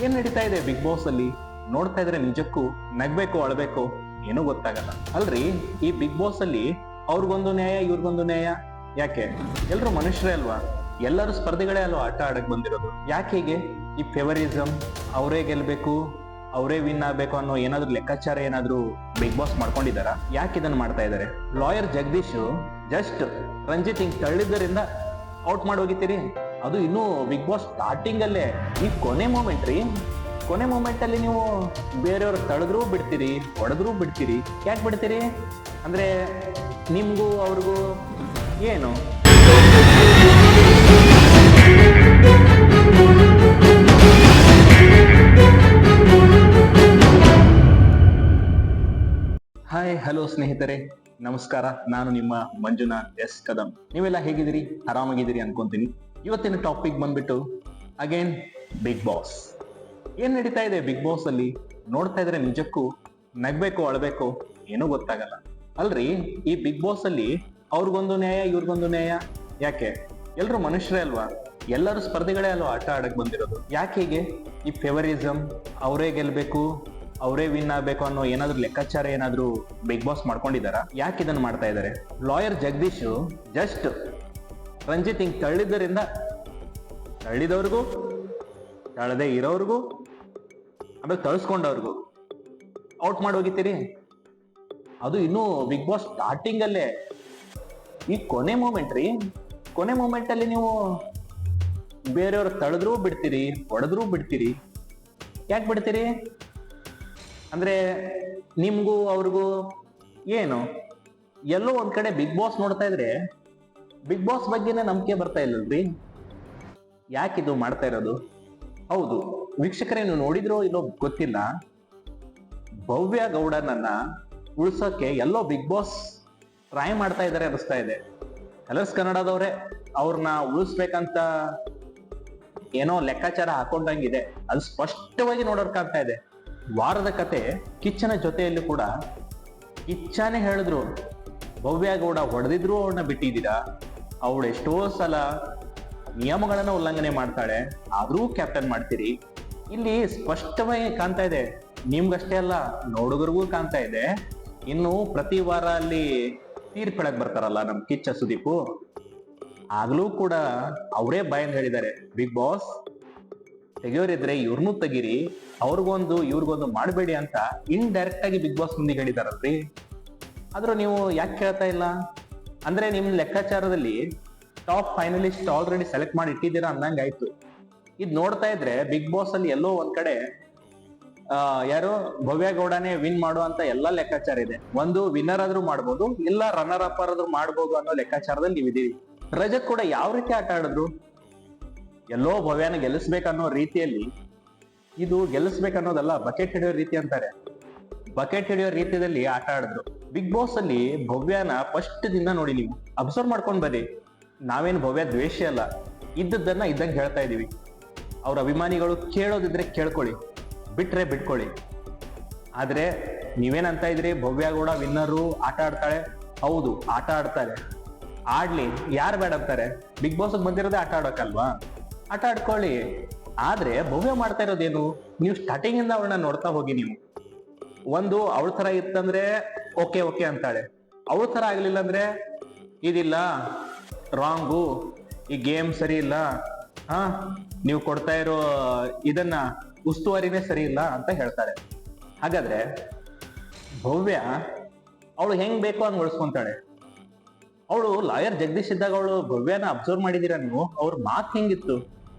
ಏನ್ ನಡೀತಾ ಇದೆ ಬಿಗ್ ಬಾಸ್ ಅಲ್ಲಿ? ನೋಡ್ತಾ ಇದ್ರೆ ನಿಜಕ್ಕೂ ನಗ್ಬೇಕು ಅಳ್ಬೇಕು ಏನೂ ಗೊತ್ತಾಗಲ್ಲ ಅಲ್ರಿ. ಈ ಬಿಗ್ ಬಾಸ್ ಅಲ್ಲಿ ಅವ್ರಿಗೊಂದು ನ್ಯಾಯ ಇವ್ರಿಗೊಂದು ನ್ಯಾಯ. ಯಾಕೆ? ಎಲ್ರು ಮನುಷ್ಯರೇ ಅಲ್ವಾ? ಎಲ್ಲರೂ ಸ್ಪರ್ಧಿಗಳೇ ಅಲ್ವಾ ಆಟ ಆಡಕ್ ಬಂದಿರೋದು? ಯಾಕೆ ಹೀಗೆ ಈ ಫೇವರಿಸಂ? ಅವರೇ ಗೆಲ್ಬೇಕು, ಅವರೇ ವಿನ್ ಆಗ್ಬೇಕು ಅನ್ನೋ ಏನಾದ್ರು ಲೆಕ್ಕಾಚಾರ ಏನಾದ್ರು ಬಿಗ್ ಬಾಸ್ ಮಾಡ್ಕೊಂಡಿದಾರ? ಯಾಕೆ ಇದನ್ನ ಮಾಡ್ತಾ ಇದಾರೆ? ಲಾಯರ್ ಜಗದೀಶ್ ಜಸ್ಟ್ ರಂಜಿತ್ ಹಿಂಗ್ ತಳ್ಳಿದ್ದರಿಂದ ಔಟ್ ಮಾಡಿ ಹೋಗಿತೀರಿ. ಅದು ಇನ್ನು ಬಿಗ್ ಬಾಸ್ ಸ್ಟಾರ್ಟಿಂಗ್ ಅಲ್ಲೇ ಈ ಕೊನೆ ಮೂಮೆಂಟ್ ರೀ. ಕೊನೆ ಮೂಮೆಂಟ್ ಅಲ್ಲಿ ನೀವು ಬೇರೆಯವ್ರು ತಳೆದ್ರೂ ಬಿಡ್ತೀರಿ, ಹೊಡೆದ್ರೂ ಬಿಡ್ತೀರಿ. ಯಾಕೆ ಬಿಡ್ತೀರಿ ಅಂದ್ರೆ ನಿಮ್ಗೂ ಅವ್ರಿಗೂ ಏನು? ಹಾಯ್ ಹಲೋ ಸ್ನೇಹಿತರೆ, ನಮಸ್ಕಾರ. ನಾನು ನಿಮ್ಮ ಮಂಜುನಾಥ್ ಎಸ್ ಕದಂ. ನೀವೆಲ್ಲ ಹೇಗಿದ್ದೀರಿ? ಆರಾಮಾಗಿದ್ದೀರಿ ಅನ್ಕೊಂತೀನಿ. ಇವತ್ತಿನ ಟಾಪಿಕ್ ಬಂದ್ಬಿಟ್ಟು ಅಗೇನ್ ಬಿಗ್ ಬಾಸ್. ಏನ್ ನಡೀತಾ ಇದೆ ಬಿಗ್ ಬಾಸ್ ಅಲ್ಲಿ? ನೋಡ್ತಾ ಇದ್ರೆ ನಿಜಕ್ಕೂ ನಗ್ಬೇಕು ಅಳ್ಬೇಕು ಏನೂ ಗೊತ್ತಾಗಲ್ಲ ಅಲ್ರಿ. ಈ ಬಿಗ್ ಬಾಸ್ ಅಲ್ಲಿ ಅವ್ರಿಗೊಂದು ನ್ಯಾಯ ಇವ್ರಿಗೊಂದು ನ್ಯಾಯ. ಯಾಕೆ? ಎಲ್ರು ಮನುಷ್ಯರೇ ಅಲ್ವಾ? ಎಲ್ಲರೂ ಸ್ಪರ್ಧಿಗಳೇ ಅಲ್ವಾ ಆಟ ಆಡಕ್ ಬಂದಿರೋದು? ಯಾಕೆ ಹೀಗೆ ಈ ಫೇವರಿಸಂ? ಅವರೇ ಗೆಲ್ಬೇಕು, ಅವರೇ ವಿನ್ ಆಗ್ಬೇಕು ಅನ್ನೋ ಏನಾದ್ರು ಲೆಕ್ಕಾಚಾರ ಏನಾದ್ರು ಬಿಗ್ ಬಾಸ್ ಮಾಡ್ಕೊಂಡಿದಾರ? ಯಾಕೆ ಇದನ್ನ ಮಾಡ್ತಾ ಇದಾರೆ? ಲಾಯರ್ ಜಗದೀಶ್ ಜಸ್ಟ್ ರಂಜಿತ್ ಹಿಂಗ್ ತಳ್ಳಿದ್ದರಿಂದ ತಳ್ಳಿದವ್ರಿಗೂ, ತಳ್ಳದೆ ಇರೋರ್ಗೂ, ಆಮೇಲೆ ತಳ್ಸ್ಕೊಂಡವ್ರಿಗೂ ಔಟ್ ಮಾಡಿ ಹೋಗಿತೀರಿ. ಅದು ಇನ್ನು ಬಿಗ್ ಬಾಸ್ ಸ್ಟಾರ್ಟಿಂಗ್ ಅಲ್ಲೇ ಈ ಕೊನೆ ಮೂಮೆಂಟ್ ರೀ. ಕೊನೆ ಮೂಮೆಂಟ್ ಅಲ್ಲಿ ನೀವು ಬೇರೆಯವ್ರು ತಳೆದ್ರೂ ಬಿಡ್ತೀರಿ, ಹೊಡೆದ್ರೂ ಬಿಡ್ತೀರಿ. ಯಾಕೆ ಬಿಡ್ತೀರಿ ಅಂದ್ರೆ ನಿಮ್ಗೂ ಅವ್ರಿಗೂ ಏನು? ಎಲ್ಲೋ ಒಂದ್ ಕಡೆ ಬಿಗ್ ಬಾಸ್ ನೋಡ್ತಾ ಇದ್ರೆ ಬಿಗ್ ಬಾಸ್ ಬಗ್ಗೆನೇ ನಂಬಿಕೆ ಬರ್ತಾ ಇಲ್ಲಲ್ರಿ. ಯಾಕಿದು ಮಾಡ್ತಾ ಇರೋದು? ಹೌದು ವೀಕ್ಷಕರೇ, ನೀವು ನೋಡಿದ್ರೋ ಇಲ್ಲೋ ಗೊತ್ತಿಲ್ಲ, ಭವ್ಯ ಗೌಡನನ್ನ ಉಳ್ಸೋಕೆ ಎಲ್ಲೋ ಬಿಗ್ ಬಾಸ್ ಟ್ರೈ ಮಾಡ್ತಾ ಇದಾರೆ ಅನಿಸ್ತಾ ಇದೆ. ಕಲರ್ಸ್ ಕನ್ನಡದವ್ರೆ ಅವ್ರನ್ನ ಉಳಿಸ್ಬೇಕಂತ ಏನೋ ಲೆಕ್ಕಾಚಾರ ಹಾಕೊಂಡಂಗಿದೆ. ಅದು ಸ್ಪಷ್ಟವಾಗಿ ನೋಡೋರ್ ಕಾಣ್ತಾ ಇದೆ. ವಾರದ ಕತೆ ಕಿಚ್ಚನ ಜೊತೆಯಲ್ಲಿ ಕೂಡ ಕಿಚ್ಚನೇ ಹೇಳಿದ್ರು, ಭವ್ಯ ಗೌಡ ಹೊಡೆದಿದ್ರು ಅವ್ರನ್ನ ಬಿಟ್ಟಿದ್ದೀರಾ, ಅವಳು ಎಷ್ಟೋ ಸಲ ನಿಯಮಗಳನ್ನ ಉಲ್ಲಂಘನೆ ಮಾಡ್ತಾಳೆ, ಆದ್ರೂ ಕ್ಯಾಪ್ಟನ್ ಮಾಡ್ತೀರಿ. ಇಲ್ಲಿ ಸ್ಪಷ್ಟವಾಗಿ ಕಾಣ್ತಾ ಇದೆ, ನಿಮ್ಗಷ್ಟೇ ಅಲ್ಲ ನೋಡುಗರಿಗೂ ಕಾಣ್ತಾ ಇದೆ. ಇನ್ನು ಪ್ರತಿ ವಾರ ಅಲ್ಲಿ ತೀರ್ಪೆಳಕ್ ಬರ್ತಾರಲ್ಲ ನಮ್ ಕಿಚ್ಚ ಸುದೀಪು, ಆಗ್ಲೂ ಕೂಡ ಅವರೇ ಬಾಯಿಂದ ಹೇಳಿದ್ದಾರೆ, ಬಿಗ್ ಬಾಸ್ ತೆಗಿಯೋರಿದ್ರೆ ಇವ್ರನ್ನೂ ತೆಗೀರಿ, ಅವ್ರಿಗೊಂದು ಇವ್ರಿಗೊಂದು ಮಾಡಬೇಡಿ ಅಂತ ಇಂಡೈರೆಕ್ಟ್ ಆಗಿ ಬಿಗ್ ಬಾಸ್ ಮುಂದೆ ಹೇಳಿದಾರಲ್ರಿ. ಆದ್ರೂ ನೀವು ಯಾಕೆ ಕೇಳ್ತಾ ಇಲ್ಲ? ಅಂದ್ರೆ ನಿಮ್ ಲೆಕ್ಕಾಚಾರದಲ್ಲಿ ಟಾಪ್ ಫೈನಲಿಸ್ಟ್ ಆಲ್ರೆಡಿ ಸೆಲೆಕ್ಟ್ ಮಾಡಿ ಇಟ್ಟಿದ್ದೀರಾ ಅಂದಂಗ ಆಯ್ತು. ಇದ್ ನೋಡ್ತಾ ಇದ್ರೆ ಬಿಗ್ ಬಾಸ್ ಅಲ್ಲಿ ಎಲ್ಲೋ ಒಂದ್ ಕಡೆ ಯಾರು ಭವ್ಯ ಗೌಡನೇ ವಿನ್ ಮಾಡುವಂತ ಎಲ್ಲಾ ಲೆಕ್ಕಾಚಾರ ಇದೆ. ಒಂದು ವಿನ್ನರ್ ಆದ್ರೂ ಮಾಡ್ಬೋದು, ಇಲ್ಲ ರನ್ನರ್ ಅಪ್ ಆದ್ರೂ ಮಾಡ್ಬೋದು ಅನ್ನೋ ಲೆಕ್ಕಾಚಾರದಲ್ಲಿ ನೀವಿದ್ದೀರಿ. ರಜತ್ ಕೂಡ ಯಾವ ರೀತಿ ಆಟ ಆಡಿದ್ರು? ಎಲ್ಲೋ ಭವ್ಯನ ಗೆಲ್ಲಿಸ್ಬೇಕನ್ನೋ ರೀತಿಯಲ್ಲಿ, ಇದು ಗೆಲ್ಲಿಸ್ಬೇಕನ್ನೋದಲ್ಲ, ಬಕೆಟ್ ಹಿಡಿಯೋ ರೀತಿ ಅಂತಾರೆ, ಬಕೆಟ್ ಹಿಡಿಯೋ ರೀತಿಯಲ್ಲಿ ಆಟ ಆಡಿದ್ರು. ಬಿಗ್ ಬಾಸ್ ಅಲ್ಲಿ ಭವ್ಯನ ಫಸ್ಟ್ ದಿನ ನೋಡಿ, ನೀವು ಅಬ್ಸರ್ವ್ ಮಾಡ್ಕೊಂಡ್ ಬರ್ರಿ. ನಾವೇನು ಭವ್ಯ ದ್ವೇಷ ಅಲ್ಲ, ಇದ್ದದ್ದನ್ನ ಇದ್ದಂಗೆ ಹೇಳ್ತಾ ಇದೀವಿ. ಅವ್ರ ಅಭಿಮಾನಿಗಳು ಕೇಳೋದಿದ್ರೆ ಕೇಳ್ಕೊಳ್ಳಿ, ಬಿಟ್ರೆ ಬಿಟ್ಕೊಳ್ಳಿ. ಆದ್ರೆ ನೀವೇನಂತ ಇದ್ರಿ, ಭವ್ಯ ಗೌಡ ವಿನ್ನರು, ಆಟ ಆಡ್ತಾಳೆ. ಹೌದು ಆಟ ಆಡ್ತಾರೆ, ಆಡ್ಲಿ, ಯಾರು ಬೇಡ ಅಂತಾರೆ? ಬಿಗ್ ಬಾಸ್ ಬಂದಿರೋದೇ ಆಟ ಆಡೋಕಲ್ವಾ? ಆಟ ಆಡ್ಕೊಳ್ಳಿ. ಆದ್ರೆ ಭವ್ಯ ಮಾಡ್ತಾ ಇರೋದೇನು? ನೀವು ಸ್ಟಾರ್ಟಿಂಗ್ ಇಂದ ಅವಳನ್ನ ನೋಡ್ತಾ ಹೋಗಿ. ನೀವು ಒಂದು ಅವಳ ತರ ಇತ್ತಂದ್ರೆ ಓಕೆ ಓಕೆ ಅಂತಾಳೆ, ಅವಳ ತರ ಆಗ್ಲಿಲ್ಲ ಅಂದ್ರೆ ಇದಿಲ್ಲ, ರಾಂಗು, ಈ ಗೇಮ್ ಸರಿ ಇಲ್ಲ, ನೀವು ಕೊಡ್ತಾ ಇರೋ ಇದನ್ನ ಉಸ್ತುವಾರಿನೇ ಸರಿ ಇಲ್ಲ ಅಂತ ಹೇಳ್ತಾಳೆ. ಹಾಗಾದ್ರೆ ಭವ್ಯ ಅವಳು ಹೆಂಗ್ ಬೇಕೋ ಹಂಗ್ ಉಳಿಸ್ಕೊಂತಾಳೆ. ಅವಳು ಲಾಯರ್ ಜಗದೀಶ್ ಇದ್ದಾಗ ಅವಳು ಭವ್ಯನ ಅಬ್ಸರ್ವ್ ಮಾಡಿದೀರಾ ನೀವು? ಅವ್ರ ಮಾತು ಹೆಂಗಿತ್ತು?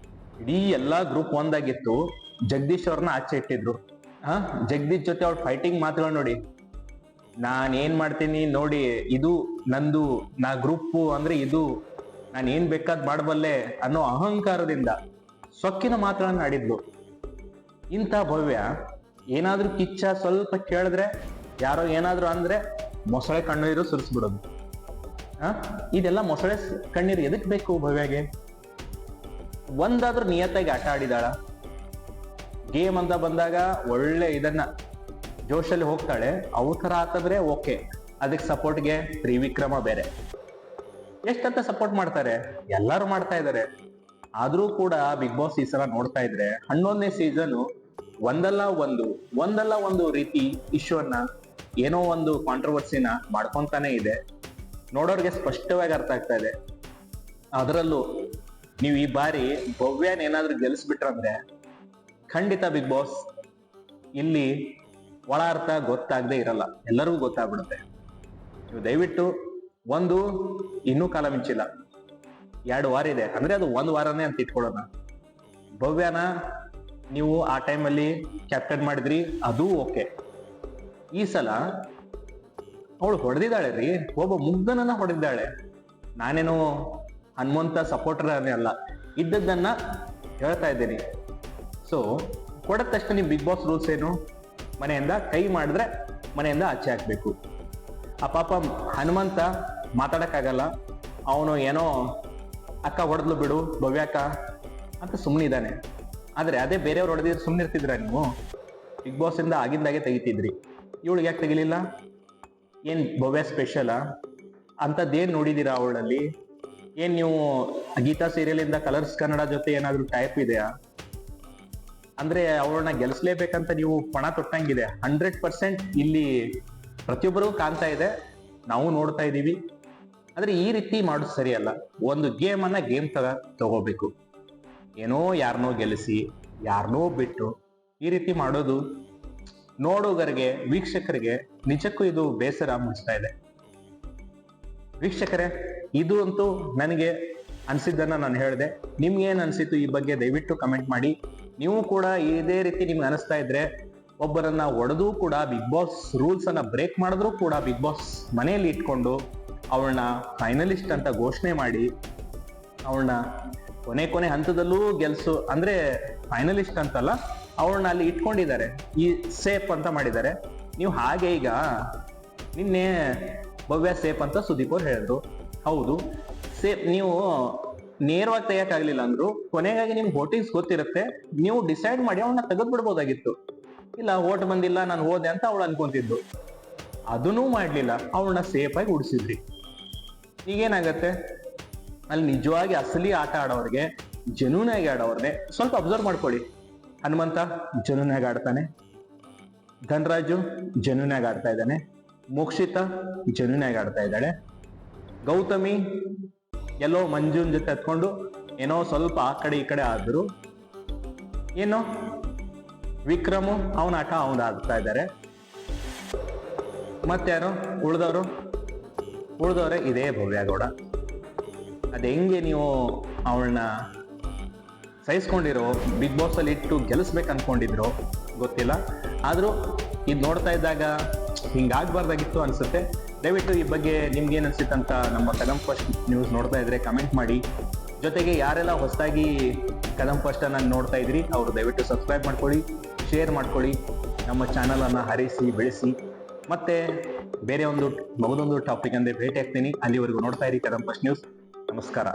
ಇಡೀ ಎಲ್ಲಾ ಗ್ರೂಪ್ ಒಂದಾಗಿತ್ತು, ಜಗದೀಶ್ ಅವ್ರನ್ನ ಆಚೆ ಇಟ್ಟಿದ್ರು. ಜಗದೀಶ್ ಜೊತೆ ಅವ್ಳ ಫೈಟಿಂಗ್ ಮಾತುಗಳು ನೋಡಿ, ನಾನ್ ಏನ್ ಮಾಡ್ತೀನಿ ನೋಡಿ, ಇದು ನಂದು, ನಾ ಗ್ರೂಪ್ ಅಂದ್ರೆ ಇದು, ನಾನು ಏನ್ ಬೇಕಾದ್ ಮಾಡಬಲ್ಲೆ ಅನ್ನೋ ಅಹಂಕಾರದಿಂದ ಸೊಕ್ಕಿನ ಮಾತುಗಳನ್ನ ಆಡಿದ್ಲು. ಇಂಥ ಭವ್ಯ ಏನಾದ್ರೂ ಕಿಚ್ಚ ಸ್ವಲ್ಪ ಕೇಳಿದ್ರೆ, ಯಾರೋ ಏನಾದ್ರು ಅಂದ್ರೆ ಮೊಸಳೆ ಕಣ್ಣೀರು ಸುರಿಸ್ಬಿಡೋದು. ಇದೆಲ್ಲ ಮೊಸಳೆ ಕಣ್ಣೀರು ಎದಕ್ ಬೇಕು ಭವ್ಯಗೆ? ಒಂದಾದ್ರೂ ನಿಯತ್ತಾಗಿ ಆಟ ಆಡಿದಾಳ? ಗೇಮ್ ಅಂತ ಬಂದಾಗ ಒಳ್ಳೆ ಇದನ್ನ ಜೋಶಲ್ಲಿ ಹೋಗ್ತಾಳೆ. ಅವು ತರ ಆತಂದ್ರೆ ಓಕೆ, ಅದಕ್ಕೆ ಸಪೋರ್ಟ್ಗೆ ತ್ರಿವಿಕ್ರಮ ಬೇರೆ. ಎಷ್ಟಂತ ಸಪೋರ್ಟ್ ಮಾಡ್ತಾರೆ, ಎಲ್ಲರೂ ಮಾಡ್ತಾ ಇದಾರೆ. ಆದ್ರೂ ಕೂಡ ಬಿಗ್ ಬಾಸ್ ಈ ಸಲ ನೋಡ್ತಾ ಇದ್ರೆ 11ನೇ ಸೀಸನ್ ಒಂದಲ್ಲ ಒಂದು ರೀತಿ ಇಶ್ಯೂನ್ನ ಏನೋ ಒಂದು ಕಾಂಟ್ರವರ್ಸಿನ ಮಾಡ್ಕೊಂತಾನೆ ಇದೆ. ನೋಡೋರ್ಗೆ ಸ್ಪಷ್ಟವಾಗಿ ಅರ್ಥ ಆಗ್ತಾ ಇದೆ. ಅದರಲ್ಲೂ ನೀವು ಈ ಬಾರಿ ಭವ್ಯನ್ ಏನಾದ್ರೂ ಗೆಲ್ಲಿಸ್ಬಿಟ್ರಂದ್ರೆ ಖಂಡಿತ ಬಿಗ್ ಬಾಸ್ ಇಲ್ಲಿ ಒಳ ಅರ್ಥ ಗೊತ್ತಾಗದೆ ಇರಲ್ಲ, ಎಲ್ಲರಿಗೂ ಗೊತ್ತಾಗ್ಬಿಡುತ್ತೆ. ನೀವು ದಯವಿಟ್ಟು ಇನ್ನೂ ಕಾಲ ಮಿಂಚಿಲ್ಲ, 2 ವಾರ ಇದೆ, ಅಂದ್ರೆ ಅದು 1 ವಾರನೇ ಅಂತ ಇಟ್ಕೊಳ್ಳೋಣ. ಭವ್ಯನ ನೀವು ಆ ಟೈಮಲ್ಲಿ ಕ್ಯಾಪ್ಟನ್ ಮಾಡಿದ್ರಿ, ಅದು ಓಕೆ. ಈ ಸಲ ಅವಳು ಹೊಡೆದಿದ್ದಾಳೆ ರೀ, ಒಬ್ಬ ಮುಗ್ಧನನ್ನ ಹೊಡೆದಿದ್ದಾಳೆ. ನಾನೇನು ಹನುಮಂತ ಸಪೋರ್ಟರ್ ಅಲ್ಲ, ಇದ್ದದ್ದನ್ನ ಹೇಳ್ತಾ ಇದ್ದೀನಿ. ಸೊ ಕೊಡದ ತಕ್ಷಣ ನೀವು ಬಿಗ್ ಬಾಸ್ ರೂಲ್ಸ್ ಏನು, ಮನೆಯಿಂದ ಕೈ ಮಾಡಿದ್ರೆ ಮನೆಯಿಂದ ಆಚೆ ಹಾಕ್ಬೇಕು. ಆ ಪಾಪ ಹನುಮಂತ ಮಾತಾಡಕ್ಕಾಗಲ್ಲ, ಅವನು ಏನೋ ಅಕ್ಕ ಹೊಡೆದ್ಲು ಬಿಡು ಭವ್ಯಾಕ ಅಂತ ಸುಮ್ಮನಿದ್ದಾನೆ. ಆದ್ರೆ ಅದೇ ಬೇರೆಯವ್ರು ಹೊಡೆದಿದ್ರೆ ಸುಮ್ಮನಿರ್ತಿದ್ರ ನೀವು? ಬಿಗ್ ಬಾಸ್ ಇಂದ ಆಗಿಂದಾಗೆ ತೆಗಿತಿದ್ರಿ. ಇವಳಿಗೆ ಯಾಕೆ ತೆಗಿಲಿಲ್ಲ? ಏನ್ ಭವ್ಯ ಸ್ಪೆಷಲ? ಅಂಥದ್ದೇನ್ ನೋಡಿದೀರಾ ಅವಳಲ್ಲಿ? ಏನ್ ನೀವು ಗೀತಾ ಸೀರಿಯಲ್ ಇಂದ ಕಲರ್ಸ್ ಕನ್ನಡ ಜೊತೆ ಏನಾದ್ರು ಟೈಪ್ ಇದೆಯಾ? ಅಂದ್ರೆ ಅವಳನ್ನ ಗೆಲ್ಸ್ಲೇಬೇಕಂತ ನೀವು ಪಣ ತೊಟ್ಟಂಗಿದೆ. 100% ಇಲ್ಲಿ ಪ್ರತಿಯೊಬ್ಬರಿಗೂ ಕಾಣ್ತಾ ಇದೆ, ನಾವು ನೋಡ್ತಾ ಇದೀವಿ. ಆದ್ರೆ ಈ ರೀತಿ ಮಾಡೋದು ಸರಿಯಲ್ಲ. ಒಂದು ಗೇಮ್ ತರ ತಗೋಬೇಕು. ಏನೋ ಯಾರನ್ನೋ ಗೆಲ್ಲಿಸಿ ಯಾರನ್ನೋ ಬಿಟ್ಟು ಈ ರೀತಿ ಮಾಡೋದು ನೋಡುಗರಿಗೆ, ವೀಕ್ಷಕರಿಗೆ ನಿಜಕ್ಕೂ ಇದು ಬೇಸರ ಮುಗಿಸ್ತಾ ಇದೆ. ವೀಕ್ಷಕರೇ, ಇದು ಅಂತೂ ನನಗೆ ಅನ್ಸಿದ್ದನ್ನ ನಾನು ಹೇಳಿದೆ. ನಿಮ್ಗೆ ಏನ್ ಅನ್ಸಿತ್ತು ಈ ಬಗ್ಗೆ ದಯವಿಟ್ಟು ಕಮೆಂಟ್ ಮಾಡಿ. ನೀವು ಕೂಡ ಇದೇ ರೀತಿ ನಿಮ್ಗೆ ಅನಿಸ್ತಾ ಇದ್ರೆ, ಒಬ್ಬರನ್ನ ಹೊಡೆದು ಕೂಡ ಬಿಗ್ ಬಾಸ್ ರೂಲ್ಸ್ ಅನ್ನ ಬ್ರೇಕ್ ಮಾಡಿದ್ರು ಕೂಡ ಬಿಗ್ ಬಾಸ್ ಮನೆಯಲ್ಲಿ ಇಟ್ಕೊಂಡು ಅವಳನ್ನ ಫೈನಲಿಸ್ಟ್ ಅಂತ ಘೋಷಣೆ ಮಾಡಿ ಅವಳನ್ನ ಕೊನೆ ಹಂತದಲ್ಲೂ ಅಂದ್ರೆ ಫೈನಲಿಸ್ಟ್ ಅಂತಲ್ಲ, ಅವಳನ್ನ ಅಲ್ಲಿ ಇಟ್ಕೊಂಡಿದ್ದಾರೆ, ಈ ಸೇಫ್ ಅಂತ ಮಾಡಿದ್ದಾರೆ. ನೀವು ಹಾಗೆ ಈಗ ನಿನ್ನೆ ಭವ್ಯ ಸೇಫ್ ಅಂತ ಸುದೀಪ್ ಅವ್ರು ಹೇಳಿದ್ರು. ಹೌದು ಸೇಫ್, ನೀವು ನೇರವಾಗಿ ತೆಗಿಯಕ್ಕಾಗ್ಲಿಲ್ಲ ಅಂದ್ರು ಕೊನೆಗಾಗಿ ನಿಮ್ಗೆ ವೋಟಿಂಗ್ಸ್ ಗೊತ್ತಿರುತ್ತೆ, ನೀವು ಡಿಸೈಡ್ ಮಾಡಿ ಅವಳನ್ನ ತೆಗೆದು ಬಿಡ್ಬೋದಾಗಿತ್ತು. ಇಲ್ಲ ವೋಟ್ ಬಂದಿಲ್ಲ ನಾನು ಹೋದೆ ಅಂತ ಅವಳು ಅನ್ಕೊಂತಿದ್ದು, ಅದನ್ನೂ ಮಾಡ್ಲಿಲ್ಲ, ಅವಳನ್ನ ಸೇಫ್ ಆಗಿ ಉಡಿಸಿದ್ರಿ. ಈಗೇನಾಗತ್ತೆ, ಅಲ್ಲಿ ನಿಜವಾಗಿ ಅಸಲಿ ಆಟ ಆಡೋರ್ಗೆ, ಜೆನ್ಯೂನ್ ಆಗಿ ಆಡೋರ್ಗೆ ಸ್ವಲ್ಪ ಅಬ್ಸರ್ವ್ ಮಾಡ್ಕೊಳ್ಳಿ. ಹನುಮಂತ ಜೆನ್ಯೂನ್ ಆಗಿ ಆಡ್ತಾನೆ, ಧನರಾಜು ಜೆನ್ಯೂನ್ ಆಗಿ ಆಡ್ತಾ ಇದ್ದಾನೆ, ಮೋಕ್ಷಿತಾ ಜೆನ್ಯೂನ್ ಆಗಿ ಆಡ್ತಾ ಇದ್ದಾಳೆ, ಗೌತಮಿ ಎಲ್ಲೋ ಮಂಜುನ್ ಜೊತೆ ಹತ್ಕೊಂಡು ಏನೋ ಸ್ವಲ್ಪ ಆ ಕಡೆ ಈ ಕಡೆ ಆದ್ರು, ಏನೋ ವಿಕ್ರಮು ಅವನ ಆಟ ಅವನು ಆಡ್ತಾ ಇದ್ದಾರೆ. ಮತ್ತಾರು ಉಳಿದವ್ರೆ ಇದೇ ಭವ್ಯಗೌಡ. ಅದ ಹೆಂಗೆ ನೀವು ಅವಳನ್ನ ಸಹಿಸ್ಕೊಂಡಿರೋ, ಬಿಗ್ ಬಾಸ್ ಅಲ್ಲಿ ಇಟ್ಟು ಗೆಲ್ಲಿಸ್ಬೇಕು ಅನ್ಕೊಂಡಿದ್ರು ಗೊತ್ತಿಲ್ಲ. ಆದ್ರೂ ಇದು ನೋಡ್ತಾ ಇದ್ದಾಗ ಹಿಂಗಾಗ್ಬಾರ್ದಾಗಿತ್ತು ಅನ್ಸುತ್ತೆ. ದಯವಿಟ್ಟು ಈ ಬಗ್ಗೆ ನಿಮ್ಗೇನ್ ಅನ್ಸಿತ್ತಂತ ನಮ್ಮ ಕದಂ ಫಸ್ಟ್ ನ್ಯೂಸ್ ನೋಡ್ತಾ ಇದ್ರೆ ಕಮೆಂಟ್ ಮಾಡಿ. ಜೊತೆಗೆ ಯಾರೆಲ್ಲ ಹೊಸದಾಗಿ ಕದಂ ಫಸ್ಟ್ ಅನ್ನ ನೋಡ್ತಾ ಇದ್ರಿ ಅವರು ದಯವಿಟ್ಟು ಸಬ್ಸ್ಕ್ರೈಬ್ ಮಾಡ್ಕೊಳ್ಳಿ, ಶೇರ್ ಮಾಡ್ಕೊಳ್ಳಿ, ನಮ್ಮ ಚಾನಲ್ ಅನ್ನ ಹರಿಸಿ ಬೆಳೆಸಿ. ಮತ್ತೆ ಬೇರೆ ಮಗದೊಂದು ಟಾಪಿಕ್ ಅಂದ್ರೆ ಭೇಟಿ ಆಗ್ತೀನಿ. ಅಲ್ಲಿವರೆಗೂ ನೋಡ್ತಾ ಇರಿ ಕದಂ ಫಸ್ಟ್ ನ್ಯೂಸ್. ನಮಸ್ಕಾರ.